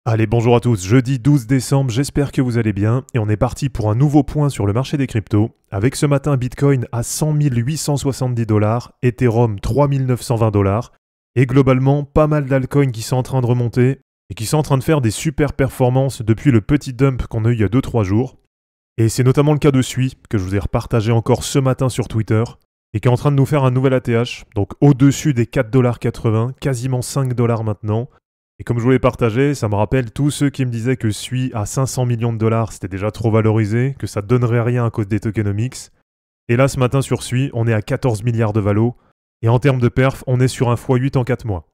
Allez, bonjour à tous, jeudi 12 décembre, j'espère que vous allez bien et on est parti pour un nouveau point sur le marché des cryptos avec ce matin Bitcoin à 100 870 $, Ethereum 3 920 $ et globalement pas mal d'altcoins qui sont en train de remonter et qui sont en train de faire des super performances depuis le petit dump qu'on a eu il y a 2-3 jours. Et c'est notamment le cas de Sui que je vous ai repartagé encore ce matin sur Twitter et qui est en train de nous faire un nouvel ATH, donc au-dessus des 4,80 $, quasiment 5 $ maintenant. Et comme je vous l'ai partagé, ça me rappelle tous ceux qui me disaient que Sui à 500 millions de dollars c'était déjà trop valorisé, que ça donnerait rien à cause des tokenomics. Et là ce matin sur Sui, on est à 14 milliards de valo, et en termes de perf, on est sur un x8 en 4 mois.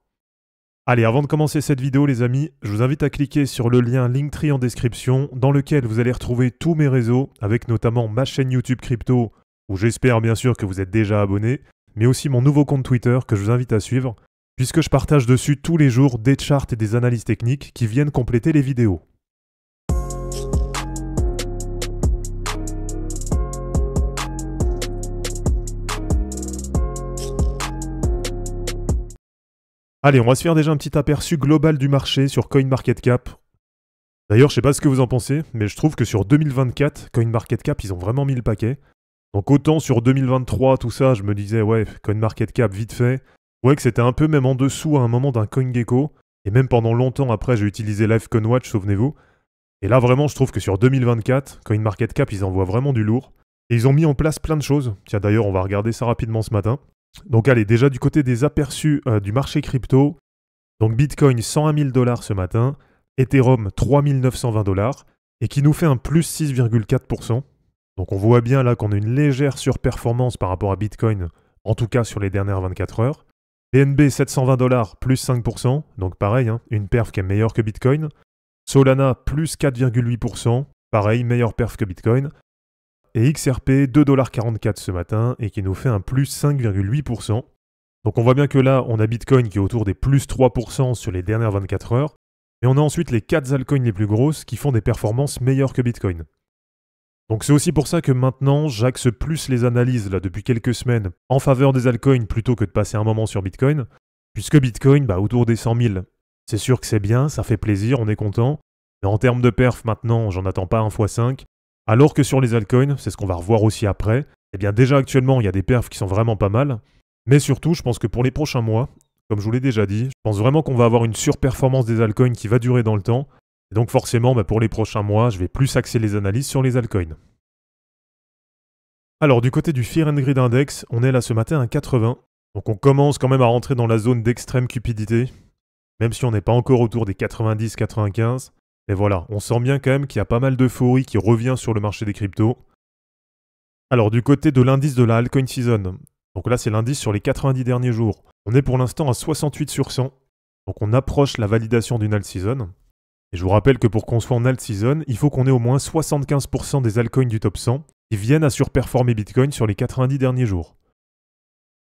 Allez, avant de commencer cette vidéo les amis, je vous invite à cliquer sur le lien Linktree en description, dans lequel vous allez retrouver tous mes réseaux, avec notamment ma chaîne YouTube Crypto, où j'espère bien sûr que vous êtes déjà abonné, mais aussi mon nouveau compte Twitter que je vous invite à suivre, puisque je partage dessus tous les jours des charts et des analyses techniques qui viennent compléter les vidéos. Allez, on va se faire déjà un petit aperçu global du marché sur CoinMarketCap. D'ailleurs, je sais pas ce que vous en pensez, mais je trouve que sur 2024, CoinMarketCap, ils ont vraiment mis le paquet. Donc autant sur 2023, tout ça, je me disais, ouais, CoinMarketCap, vite fait. Ouais, que c'était un peu même en dessous à un moment d'un CoinGecko, et même pendant longtemps après, j'ai utilisé LiveCoinWatch, souvenez-vous. Et là, vraiment, je trouve que sur 2024, CoinMarketCap, ils envoient vraiment du lourd. Et ils ont mis en place plein de choses. Tiens, d'ailleurs, on va regarder ça rapidement ce matin. Donc allez, déjà du côté des aperçus du marché crypto, donc Bitcoin 101 000 $ ce matin, Ethereum 3 920 $, et qui nous fait un plus 6,4%. Donc on voit bien là qu'on a une légère surperformance par rapport à Bitcoin, en tout cas sur les dernières 24 heures. BNB 720 $, plus 5%, donc pareil, hein, une perf qui est meilleure que Bitcoin. Solana, plus 4,8%, pareil, meilleure perf que Bitcoin. Et XRP, 2,44 $ ce matin, et qui nous fait un plus 5,8%. Donc on voit bien que là, on a Bitcoin qui est autour des plus 3% sur les dernières 24 heures. Et on a ensuite les 4 altcoins les plus grosses qui font des performances meilleures que Bitcoin. Donc c'est aussi pour ça que maintenant, j'axe plus les analyses là depuis quelques semaines en faveur des altcoins plutôt que de passer un moment sur Bitcoin, puisque Bitcoin, autour des 100 000, c'est sûr que c'est bien, ça fait plaisir, on est content, mais en termes de perf maintenant, j'en attends pas un x5, alors que sur les altcoins, c'est ce qu'on va revoir aussi après, eh bien déjà actuellement, il y a des perfs qui sont vraiment pas mal, mais surtout, je pense que pour les prochains mois, comme je vous l'ai déjà dit, je pense vraiment qu'on va avoir une surperformance des altcoins qui va durer dans le temps. Et donc forcément, pour les prochains mois, je vais plus axer les analyses sur les altcoins. Alors du côté du Fear and Greed Index, on est là ce matin à 80. Donc on commence quand même à rentrer dans la zone d'extrême cupidité, même si on n'est pas encore autour des 90-95. Mais voilà, on sent bien quand même qu'il y a pas mal d'euphorie qui revient sur le marché des cryptos. Alors du côté de l'indice de la altcoin season, donc là c'est l'indice sur les 90 derniers jours, on est pour l'instant à 68 sur 100. Donc on approche la validation d'une alt season. Et je vous rappelle que pour qu'on soit en alt season, il faut qu'on ait au moins 75% des altcoins du top 100 qui viennent à surperformer Bitcoin sur les 90 derniers jours.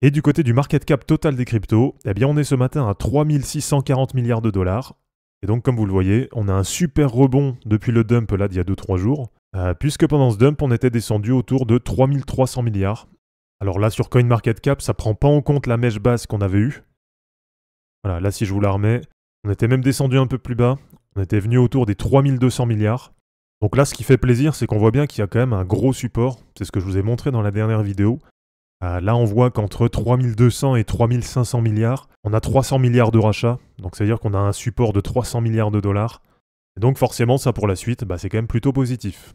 Et du côté du market cap total des cryptos, eh bien on est ce matin à 3 640 milliards de dollars. Et donc comme vous le voyez, on a un super rebond depuis le dump là d'il y a 2-3 jours, puisque pendant ce dump on était descendu autour de 3 300 milliards. Alors là sur CoinMarketCap, ça prend pas en compte la mèche basse qu'on avait eue. Voilà, là si je vous la remets, on était même descendu un peu plus bas. On était venu autour des 3200 milliards. Donc là, ce qui fait plaisir, c'est qu'on voit bien qu'il y a quand même un gros support. C'est ce que je vous ai montré dans la dernière vidéo. Là, on voit qu'entre 3200 et 3500 milliards, on a 300 milliards de rachats. Donc c'est-à-dire qu'on a un support de 300 milliards de dollars. Et donc forcément, ça pour la suite, c'est quand même plutôt positif.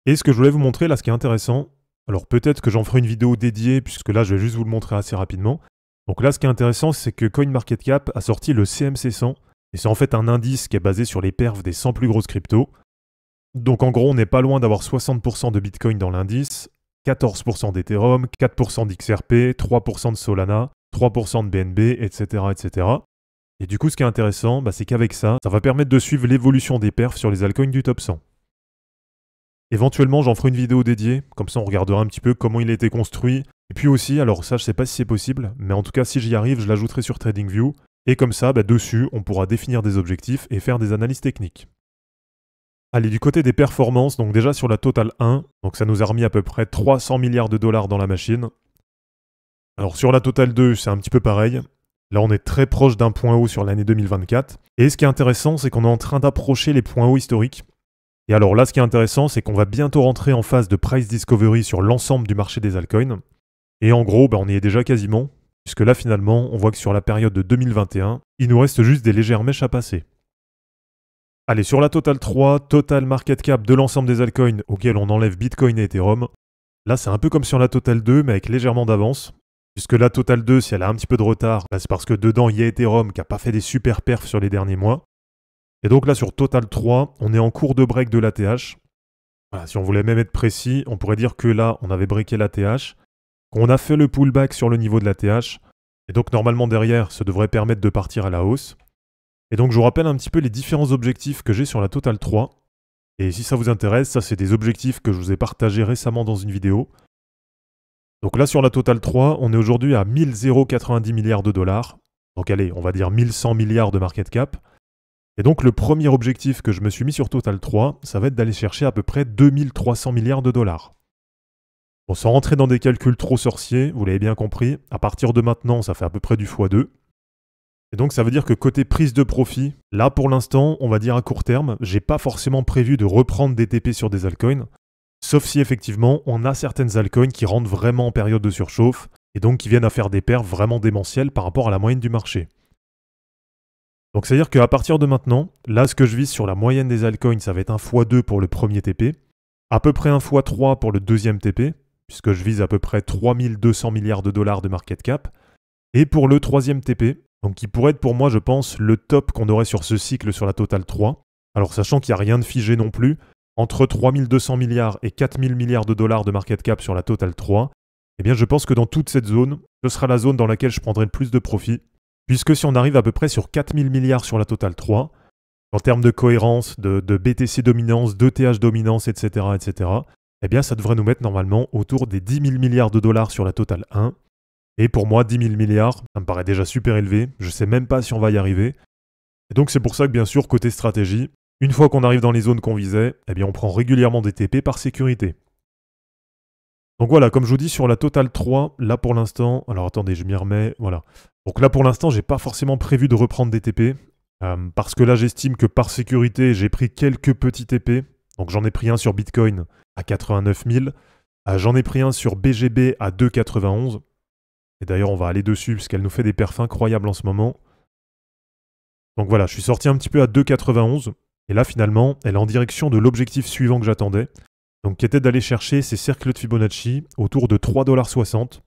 Et ce que je voulais vous montrer, là, ce qui est intéressant, alors peut-être que j'en ferai une vidéo dédiée, puisque là, je vais juste vous le montrer assez rapidement. Donc là, ce qui est intéressant, c'est que CoinMarketCap a sorti le CMC100. Et c'est en fait un indice qui est basé sur les perfs des 100 plus grosses cryptos. Donc en gros, on n'est pas loin d'avoir 60% de Bitcoin dans l'indice, 14% d'Ethereum, 4% d'XRP, 3% de Solana, 3% de BNB, etc., etc. Et du coup, ce qui est intéressant, c'est qu'avec ça, ça va permettre de suivre l'évolution des perfs sur les altcoins du top 100. Éventuellement, j'en ferai une vidéo dédiée, comme ça on regardera un petit peu comment il a été construit. Et puis aussi, alors ça, je sais pas si c'est possible, mais en tout cas, si j'y arrive, je l'ajouterai sur TradingView. Et comme ça, dessus, on pourra définir des objectifs et faire des analyses techniques. Allez, du côté des performances, donc déjà sur la Total 1, donc ça nous a remis à peu près 300 milliards de dollars dans la machine. Alors sur la Total 2, c'est un petit peu pareil. Là, on est très proche d'un point haut sur l'année 2024. Et ce qui est intéressant, c'est qu'on est en train d'approcher les points hauts historiques. Et alors là, ce qui est intéressant, c'est qu'on va bientôt rentrer en phase de price discovery sur l'ensemble du marché des altcoins. Et en gros, on y est déjà quasiment, puisque là, finalement, on voit que sur la période de 2021, il nous reste juste des légères mèches à passer. Allez, sur la Total 3, total market cap de l'ensemble des altcoins auxquels on enlève Bitcoin et Ethereum. Là, c'est un peu comme sur la Total 2, mais avec légèrement d'avance. Puisque la Total 2, si elle a un petit peu de retard, c'est parce que dedans, il y a Ethereum qui n'a pas fait des super perfs sur les derniers mois. Et donc là, sur Total 3, on est en cours de break de l'ATH. Voilà, si on voulait même être précis, on pourrait dire que là, on avait breaké l'ATH, qu'on a fait le pullback sur le niveau de l'ATH, et donc normalement derrière, ça devrait permettre de partir à la hausse. Et donc je vous rappelle un petit peu les différents objectifs que j'ai sur la Total 3. Et si ça vous intéresse, ça c'est des objectifs que je vous ai partagés récemment dans une vidéo. Donc là sur la Total 3, on est aujourd'hui à 1090 milliards de dollars. Donc allez, on va dire 1100 milliards de market cap. Et donc le premier objectif que je me suis mis sur Total 3, ça va être d'aller chercher à peu près 2300 milliards de dollars. Bon, sans rentrer dans des calculs trop sorciers, vous l'avez bien compris, à partir de maintenant, ça fait à peu près du x2. Et donc ça veut dire que côté prise de profit, là pour l'instant, on va dire à court terme, j'ai pas forcément prévu de reprendre des TP sur des altcoins, sauf si effectivement on a certaines altcoins qui rentrent vraiment en période de surchauffe, et donc qui viennent à faire des perfs vraiment démentielles par rapport à la moyenne du marché. Donc c'est-à-dire qu'à partir de maintenant, là ce que je vise sur la moyenne des altcoins, ça va être un x2 pour le premier TP, à peu près un x3 pour le deuxième TP, puisque je vise à peu près 3200 milliards de dollars de market cap, et pour le troisième TP, donc qui pourrait être pour moi je pense le top qu'on aurait sur ce cycle sur la Total 3, alors sachant qu'il n'y a rien de figé non plus, entre 3200 milliards et 4000 milliards de dollars de market cap sur la Total 3, eh bien je pense que dans toute cette zone, ce sera la zone dans laquelle je prendrai le plus de profit, puisque si on arrive à peu près sur 4000 milliards sur la Total 3, en termes de cohérence, de BTC dominance, d'ETH dominance, etc., eh bien ça devrait nous mettre normalement autour des 10 000 milliards de dollars sur la Total 1. Et pour moi, 10 000 milliards, ça me paraît déjà super élevé, je sais même pas si on va y arriver. Et donc c'est pour ça que bien sûr, côté stratégie, une fois qu'on arrive dans les zones qu'on visait, eh bien on prend régulièrement des TP par sécurité. Donc voilà, comme je vous dis sur la Total 3, là pour l'instant, alors attendez, je m'y remets, voilà. Donc là pour l'instant, j'ai pas forcément prévu de reprendre des TP, parce que là j'estime que par sécurité, j'ai pris quelques petits TP. Donc j'en ai pris un sur Bitcoin à 89 000, j'en ai pris un sur BGB à 2,91. Et d'ailleurs, on va aller dessus puisqu'elle nous fait des perfs incroyables en ce moment. Donc voilà, je suis sorti un petit peu à 2,91. Et là, finalement, elle est en direction de l'objectif suivant que j'attendais. Donc qui était d'aller chercher ces cercles de Fibonacci autour de 3,60 $.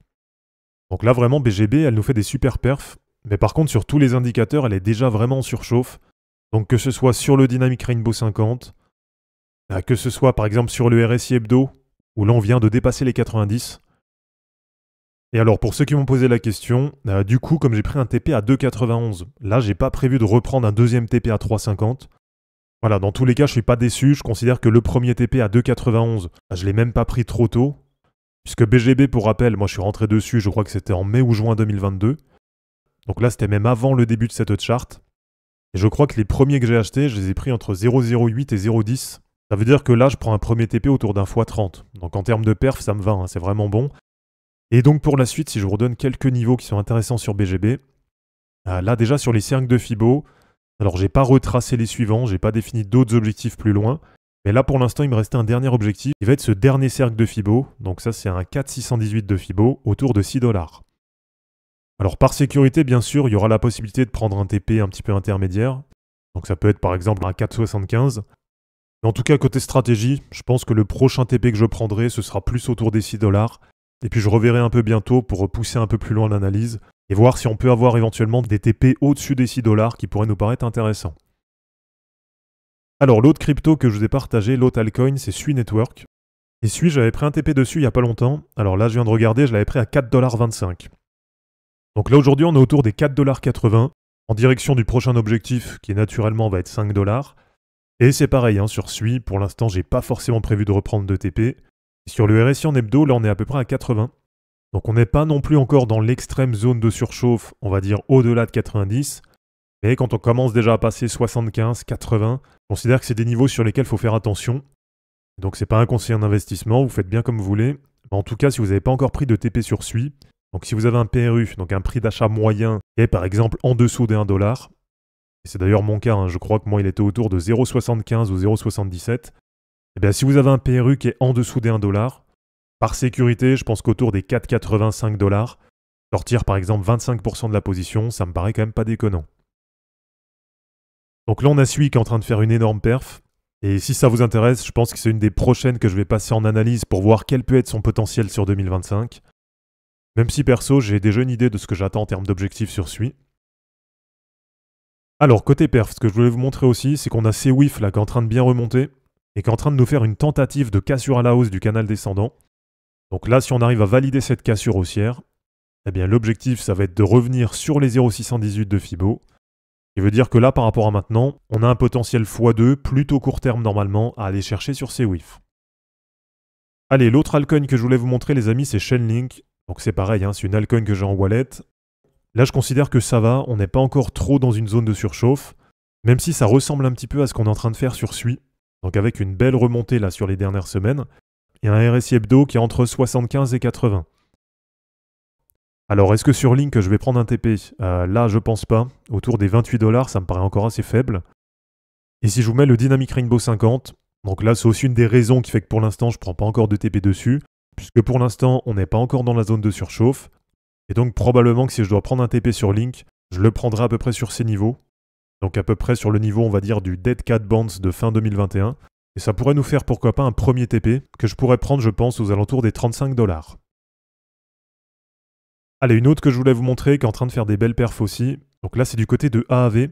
Donc là, vraiment, BGB, elle nous fait des super perfs. Mais par contre, sur tous les indicateurs, elle est déjà vraiment en surchauffe. Donc que ce soit sur le Dynamic Rainbow 50, que ce soit par exemple sur le RSI Hebdo, où là on vient de dépasser les 90. Et alors, pour ceux qui m'ont posé la question, du coup, comme j'ai pris un TP à 2,91, là, j'ai pas prévu de reprendre un deuxième TP à 3,50. Voilà, dans tous les cas, je suis pas déçu. Je considère que le premier TP à 2,91, je l'ai même pas pris trop tôt. Puisque BGB, pour rappel, moi je suis rentré dessus, je crois que c'était en mai ou juin 2022. Donc là, c'était même avant le début de cette charte. Et je crois que les premiers que j'ai achetés, je les ai pris entre 0,08 et 0,10. Ça veut dire que là, je prends un premier TP autour d'un x30. Donc en termes de perf, ça me va, hein, c'est vraiment bon. Et donc pour la suite, si je vous redonne quelques niveaux qui sont intéressants sur BGB, là déjà sur les cercles de Fibo, alors j'ai pas retracé les suivants, j'ai pas défini d'autres objectifs plus loin, mais là pour l'instant il me restait un dernier objectif, qui va être ce dernier cercle de Fibo, donc ça c'est un 4,618 de Fibo, autour de 6 $. Alors par sécurité bien sûr, il y aura la possibilité de prendre un TP un petit peu intermédiaire, donc ça peut être par exemple un 4,75. Mais en tout cas côté stratégie, je pense que le prochain TP que je prendrai, ce sera plus autour des 6 $. Et puis je reverrai un peu bientôt pour repousser un peu plus loin l'analyse et voir si on peut avoir éventuellement des TP au-dessus des 6 $ qui pourraient nous paraître intéressants. Alors l'autre crypto que je vous ai partagé, l'autre altcoin, c'est Sui Network. Et Sui, j'avais pris un TP dessus il n'y a pas longtemps. Alors là, je viens de regarder, je l'avais pris à 4,25 $. Donc là aujourd'hui, on est autour des 4,80 $, en direction du prochain objectif qui naturellement va être 5 $. Et c'est pareil, hein, sur Sui, pour l'instant, j'ai pas forcément prévu de reprendre de TP. Sur le RSI en hebdo, là on est à peu près à 80. Donc on n'est pas non plus encore dans l'extrême zone de surchauffe, on va dire au-delà de 90. Mais quand on commence déjà à passer 75, 80, on considère que c'est des niveaux sur lesquels il faut faire attention. Donc c'est pas un conseil en investissement, vous faites bien comme vous voulez. Mais en tout cas, si vous n'avez pas encore pris de TP sur Sui, Donc si vous avez un PRU, donc un prix d'achat moyen, qui est par exemple en dessous des 1 dollar, et c'est d'ailleurs mon cas, hein, je crois que moi il était autour de 0,75 ou 0,77, et bien si vous avez un PRU qui est en dessous des 1 dollar, par sécurité, je pense qu'autour des 4,85 dollars, sortir par exemple 25% de la position, ça me paraît quand même pas déconnant. Donc là on a Sui qui est en train de faire une énorme perf, et si ça vous intéresse, je pense que c'est une des prochaines que je vais passer en analyse pour voir quel peut être son potentiel sur 2025. Même si perso, j'ai déjà une idée de ce que j'attends en termes d'objectifs sur Sui. Alors côté perf, ce que je voulais vous montrer aussi, c'est qu'on a CWIF là qui est en train de bien remonter, et qui est en train de nous faire une tentative de cassure à la hausse du canal descendant. Donc là, si on arrive à valider cette cassure haussière, eh bien l'objectif, ça va être de revenir sur les 0,618 de Fibo. Ce qui veut dire que là, par rapport à maintenant, on a un potentiel x2 plutôt court terme normalement à aller chercher sur CWIF. Allez, l'autre altcoin que je voulais vous montrer les amis, c'est Chainlink. Donc c'est pareil, hein, c'est une altcoin que j'ai en wallet. Là, je considère que ça va, on n'est pas encore trop dans une zone de surchauffe, même si ça ressemble un petit peu à ce qu'on est en train de faire sur Sui. Donc avec une belle remontée là sur les dernières semaines, et un RSI hebdo qui est entre 75 et 80. Alors est-ce que sur Link je vais prendre un TP? Là je pense pas, autour des 28 dollars ça me paraît encore assez faible. Et si je vous mets le Dynamic Rainbow 50, donc là c'est aussi une des raisons qui fait que pour l'instant je prends pas encore de TP dessus, puisque pour l'instant on n'est pas encore dans la zone de surchauffe, et donc probablement que si je dois prendre un TP sur Link, je le prendrai à peu près sur ces niveaux, donc à peu près sur le niveau on va dire du Dead Cat Bounce de fin 2021, et ça pourrait nous faire pourquoi pas un premier TP, que je pourrais prendre je pense aux alentours des 35 dollars. Allez, une autre que je voulais vous montrer, qui est en train de faire des belles perfs aussi, donc là c'est du côté de AAV.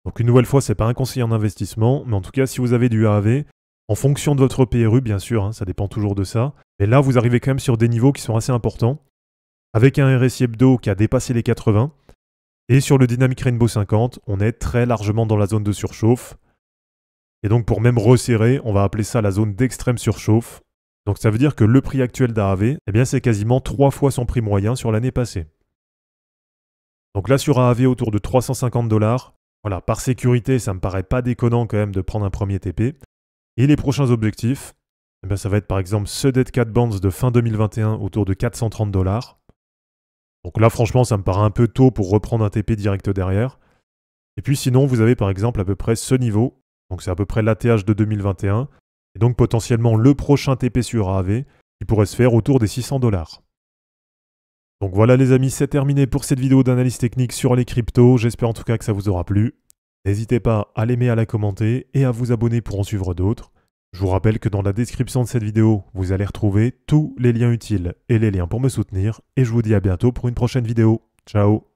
Donc une nouvelle fois, c'est pas un conseil en investissement, mais en tout cas si vous avez du AAV, en fonction de votre PRU bien sûr, hein, ça dépend toujours de ça, mais là vous arrivez quand même sur des niveaux qui sont assez importants, avec un RSI hebdo qui a dépassé les 80, et sur le Dynamic Rainbow 50, on est très largement dans la zone de surchauffe. Et donc pour même resserrer, on va appeler ça la zone d'extrême surchauffe. Donc ça veut dire que le prix actuel d'AAV, eh bien c'est quasiment 3 fois son prix moyen sur l'année passée. Donc là sur AAV autour de 350 dollars, voilà, par sécurité, ça me paraît pas déconnant quand même de prendre un premier TP. Et les prochains objectifs, eh bien ça va être par exemple ce Dead Cat Bounce de fin 2021 autour de 430 dollars. Donc là franchement ça me paraît un peu tôt pour reprendre un TP direct derrière. Et puis sinon vous avez par exemple à peu près ce niveau, donc c'est à peu près l'ATH de 2021, et donc potentiellement le prochain TP sur AAV qui pourrait se faire autour des 600 dollars. Donc voilà les amis, c'est terminé pour cette vidéo d'analyse technique sur les cryptos, j'espère en tout cas que ça vous aura plu. N'hésitez pas à l'aimer, à la commenter et à vous abonner pour en suivre d'autres. Je vous rappelle que dans la description de cette vidéo, vous allez retrouver tous les liens utiles et les liens pour me soutenir, et je vous dis à bientôt pour une prochaine vidéo. Ciao!